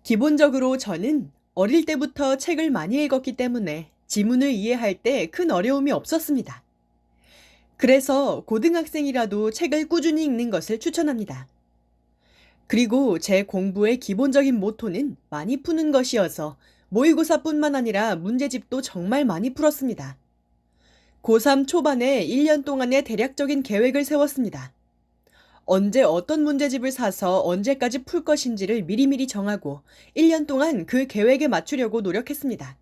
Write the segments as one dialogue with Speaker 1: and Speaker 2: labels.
Speaker 1: 기본적으로 저는 어릴 때부터 책을 많이 읽었기 때문에 지문을 이해할 때 큰 어려움이 없었습니다. 그래서 고등학생이라도 책을 꾸준히 읽는 것을 추천합니다. 그리고 제 공부의 기본적인 모토는 많이 푸는 것이어서 모의고사뿐만 아니라 문제집도 정말 많이 풀었습니다. 고3 초반에 1년 동안의 대략적인 계획을 세웠습니다. 언제 어떤 문제집을 사서 언제까지 풀 것인지를 미리미리 정하고 1년 동안 그 계획에 맞추려고 노력했습니다.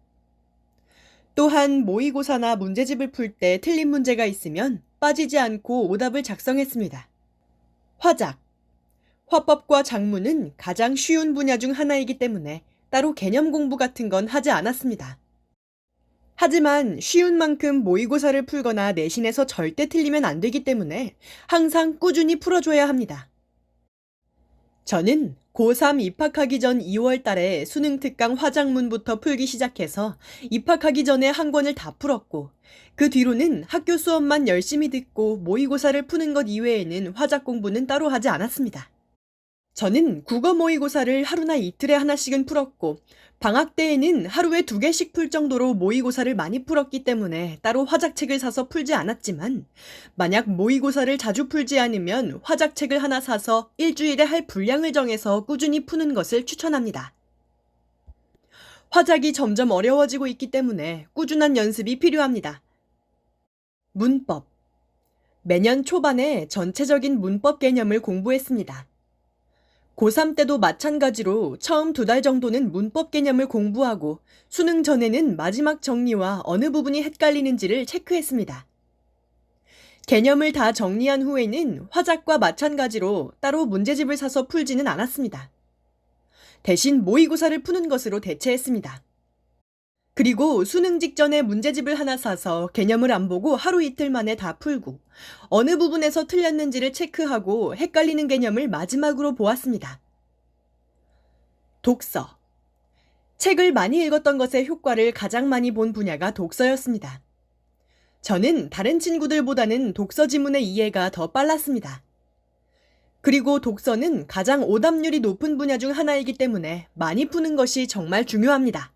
Speaker 1: 또한 모의고사나 문제집을 풀 때 틀린 문제가 있으면 빠지지 않고 오답을 작성했습니다. 화작. 화법과 작문은 가장 쉬운 분야 중 하나이기 때문에 따로 개념 공부 같은 건 하지 않았습니다. 하지만 쉬운 만큼 모의고사를 풀거나 내신에서 절대 틀리면 안 되기 때문에 항상 꾸준히 풀어줘야 합니다. 저는 고3 입학하기 전 2월 달에 수능 특강 화작문부터 풀기 시작해서 입학하기 전에 한 권을 다 풀었고, 그 뒤로는 학교 수업만 열심히 듣고 모의고사를 푸는 것 이외에는 화작 공부는 따로 하지 않았습니다. 저는 국어 모의고사를 하루나 이틀에 하나씩은 풀었고, 방학 때에는 하루에 2개씩 풀 정도로 모의고사를 많이 풀었기 때문에 따로 화작책을 사서 풀지 않았지만, 만약 모의고사를 자주 풀지 않으면 화작책을 하나 사서 일주일에 할 분량을 정해서 꾸준히 푸는 것을 추천합니다. 화작이 점점 어려워지고 있기 때문에 꾸준한 연습이 필요합니다. 문법. 매년 초반에 전체적인 문법 개념을 공부했습니다. 고3 때도 마찬가지로 처음 2달 정도는 문법 개념을 공부하고 수능 전에는 마지막 정리와 어느 부분이 헷갈리는지를 체크했습니다. 개념을 다 정리한 후에는 화작과 마찬가지로 따로 문제집을 사서 풀지는 않았습니다. 대신 모의고사를 푸는 것으로 대체했습니다. 그리고 수능 직전에 문제집을 하나 사서 개념을 안 보고 하루 이틀 만에 다 풀고 어느 부분에서 틀렸는지를 체크하고 헷갈리는 개념을 마지막으로 보았습니다. 독서. 책을 많이 읽었던 것의 효과를 가장 많이 본 분야가 독서였습니다. 저는 다른 친구들보다는 독서 지문의 이해가 더 빨랐습니다. 그리고 독서는 가장 오답률이 높은 분야 중 하나이기 때문에 많이 푸는 것이 정말 중요합니다.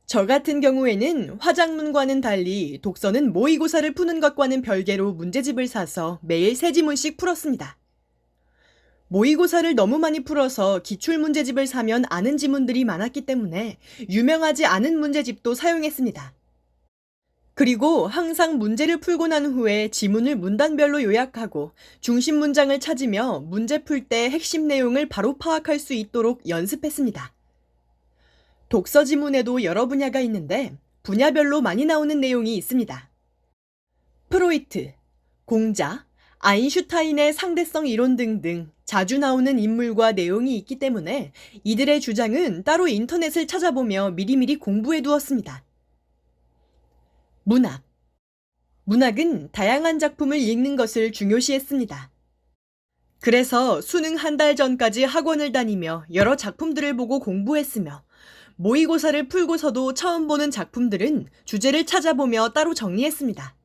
Speaker 1: 저 같은 경우에는 화작문과는 달리 독서는 모의고사를 푸는 것과는 별개로 문제집을 사서 매일 3지문씩 풀었습니다. 모의고사를 너무 많이 풀어서 기출문제집을 사면 아는 지문들이 많았기 때문에 유명하지 않은 문제집도 사용했습니다. 그리고 항상 문제를 풀고 난 후에 지문을 문단별로 요약하고 중심 문장을 찾으며 문제 풀 때 핵심 내용을 바로 파악할 수 있도록 연습했습니다. 독서 지문에도 여러 분야가 있는데 분야별로 많이 나오는 내용이 있습니다. 프로이트, 공자, 아인슈타인의 상대성 이론 등등 자주 나오는 인물과 내용이 있기 때문에 이들의 주장은 따로 인터넷을 찾아보며 미리미리 공부해 두었습니다. 문학. 문학은 다양한 작품을 읽는 것을 중요시했습니다. 그래서 수능 한 달 전까지 학원을 다니며 여러 작품들을 보고 공부했으며 모의고사를 풀고서도 처음 보는 작품들은 주제를 찾아보며 따로 정리했습니다.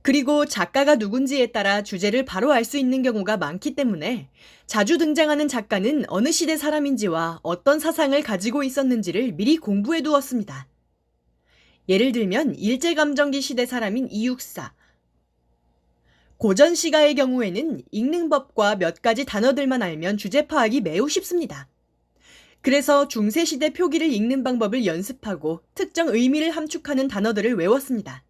Speaker 1: 그리고 작가가 누군지에 따라 주제를 바로 알 수 있는 경우가 많기 때문에 자주 등장하는 작가는 어느 시대 사람인지와 어떤 사상을 가지고 있었는지를 미리 공부해 두었습니다. 예를 들면 일제감정기 시대 사람인 이육사, 고전 시가의 경우에는 읽는 법과 몇 가지 단어들만 알면 주제 파악이 매우 쉽습니다. 그래서 중세시대 표기를 읽는 방법을 연습하고 특정 의미를 함축하는 단어들을 외웠습니다.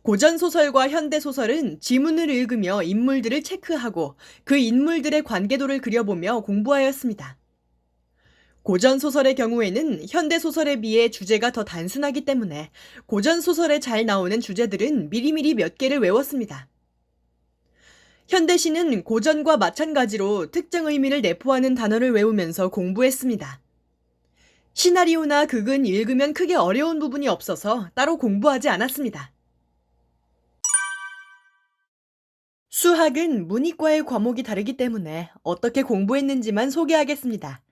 Speaker 1: 고전소설과 현대소설은 지문을 읽으며 인물들을 체크하고 그 인물들의 관계도를 그려보며 공부하였습니다. 고전소설의 경우에는 현대소설에 비해 주제가 더 단순하기 때문에 고전소설에 잘 나오는 주제들은 미리미리 몇 개를 외웠습니다. 현대시는 고전과 마찬가지로 특정 의미를 내포하는 단어를 외우면서 공부했습니다. 시나리오나 극은 읽으면 크게 어려운 부분이 없어서 따로 공부하지 않았습니다. 수학은 문이과의 과목이 다르기 때문에 어떻게 공부했는지만 소개하겠습니다.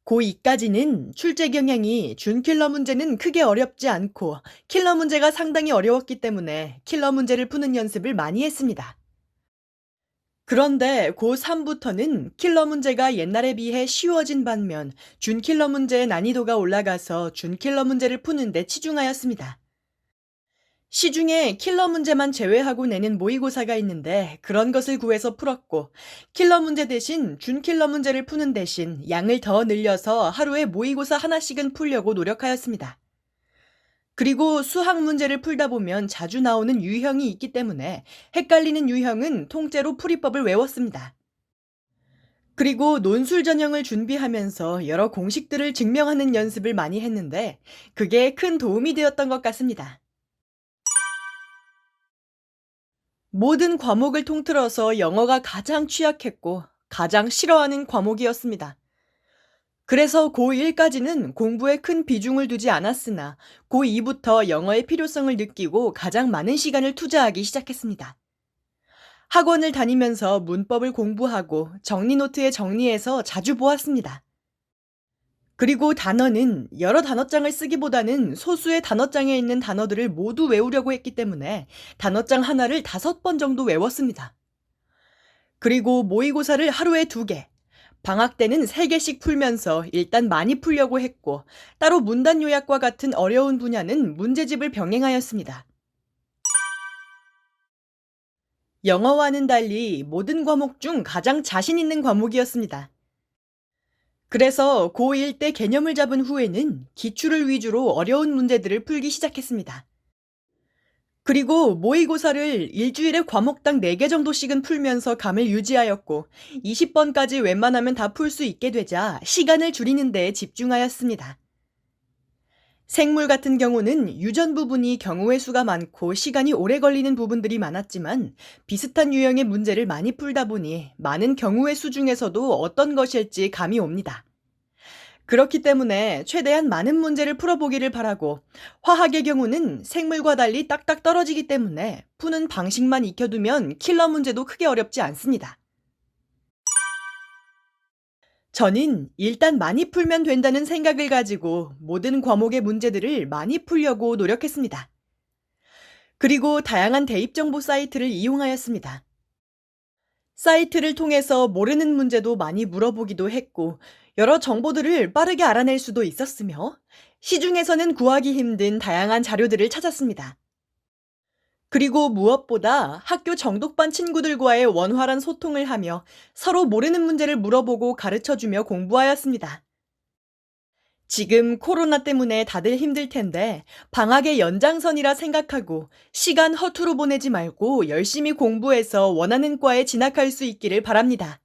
Speaker 1: 고2까지는 출제 경향이 준킬러 문제는 크게 어렵지 않고 킬러 문제가 상당히 어려웠기 때문에 킬러 문제를 푸는 연습을 많이 했습니다. 그런데 고3부터는 킬러 문제가 옛날에 비해 쉬워진 반면 준킬러 문제의 난이도가 올라가서 준킬러 문제를 푸는데 치중하였습니다. 시중에 킬러 문제만 제외하고 내는 모의고사가 있는데 그런 것을 구해서 풀었고, 킬러 문제 대신 준킬러 문제를 푸는 대신 양을 더 늘려서 하루에 모의고사 하나씩은 풀려고 노력하였습니다. 그리고 수학 문제를 풀다 보면 자주 나오는 유형이 있기 때문에 헷갈리는 유형은 통째로 풀이법을 외웠습니다. 그리고 논술 전형을 준비하면서 여러 공식들을 증명하는 연습을 많이 했는데 그게 큰 도움이 되었던 것 같습니다. 모든 과목을 통틀어서 영어가 가장 취약했고 가장 싫어하는 과목이었습니다. 그래서 고1까지는 공부에 큰 비중을 두지 않았으나 고2부터 영어의 필요성을 느끼고 가장 많은 시간을 투자하기 시작했습니다. 학원을 다니면서 문법을 공부하고 정리 노트에 정리해서 자주 보았습니다. 그리고 단어는 여러 단어장을 쓰기보다는 소수의 단어장에 있는 단어들을 모두 외우려고 했기 때문에 단어장 하나를 5번 정도 외웠습니다. 그리고 모의고사를 하루에 2개, 방학 때는 3개씩 풀면서 일단 많이 풀려고 했고, 따로 문단 요약과 같은 어려운 분야는 문제집을 병행하였습니다. 영어와는 달리 모든 과목 중 가장 자신 있는 과목이었습니다. 그래서 고1 때 개념을 잡은 후에는 기출을 위주로 어려운 문제들을 풀기 시작했습니다. 그리고 모의고사를 일주일에 과목당 4개 정도씩은 풀면서 감을 유지하였고 20번까지 웬만하면 다 풀 수 있게 되자 시간을 줄이는 데 집중하였습니다. 생물 같은 경우는 유전 부분이 경우의 수가 많고 시간이 오래 걸리는 부분들이 많았지만 비슷한 유형의 문제를 많이 풀다 보니 많은 경우의 수 중에서도 어떤 것일지 감이 옵니다. 그렇기 때문에 최대한 많은 문제를 풀어보기를 바라고, 화학의 경우는 생물과 달리 딱딱 떨어지기 때문에 푸는 방식만 익혀두면 킬러 문제도 크게 어렵지 않습니다. 저는 일단 많이 풀면 된다는 생각을 가지고 모든 과목의 문제들을 많이 풀려고 노력했습니다. 그리고 다양한 대입 정보 사이트를 이용하였습니다. 사이트를 통해서 모르는 문제도 많이 물어보기도 했고, 여러 정보들을 빠르게 알아낼 수도 있었으며, 시중에서는 구하기 힘든 다양한 자료들을 찾았습니다. 그리고 무엇보다 학교 정독반 친구들과의 원활한 소통을 하며 서로 모르는 문제를 물어보고 가르쳐주며 공부하였습니다. 지금 코로나 때문에 다들 힘들 텐데 방학의 연장선이라 생각하고 시간 허투루 보내지 말고 열심히 공부해서 원하는 과에 진학할 수 있기를 바랍니다.